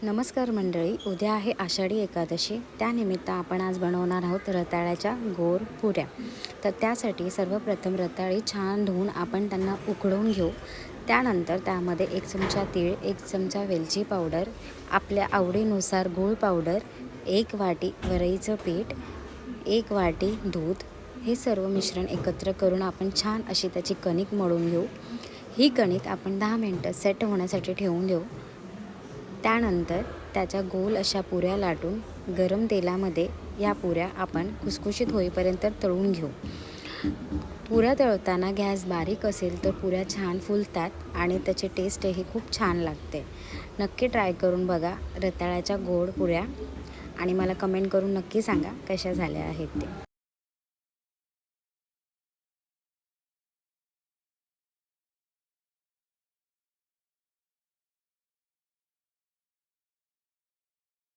नमस्कार मंडळी, उद्या आहे आषाढी एकादशी. त्यानिमित्त आपण आज बनवणार आहोत रताळ्याच्या गोड पुऱ्या. तर त्यासाठी सर्वप्रथम रताळी छान धुवून आपण त्यांना उकळून घेऊ. त्यानंतर त्यामध्ये 1 चमचा तीळ, 1 चमचा वेलची पावडर, आपल्या आवडीनुसार गूळ पावडर, 1 वाटी वरईचं पीठ, 1 वाटी दूध, हे सर्व मिश्रण एकत्र करून आपण छान अशी त्याची कणिक मळून घेऊ. ही कणिक आपण 10 मिनटं सेट होण्यासाठी ठेवून देऊ. त्यानंतर त्याच्या गोल अशा पुऱ्या लाटून गरम तेलामध्ये या पुऱ्या आपण खुसखुशीत होईपर्यंत तळून घेऊ. पुऱ्या तळताना गॅस बारीक असेल तर पुऱ्या छान फुलतात आणि त्याची टेस्टही खूप छान लागते. नक्की ट्राय करून बघा रताळ्याच्या गोड पुऱ्या आणि मला कमेंट करून नक्की सांगा कशा झाल्या आहेत ते.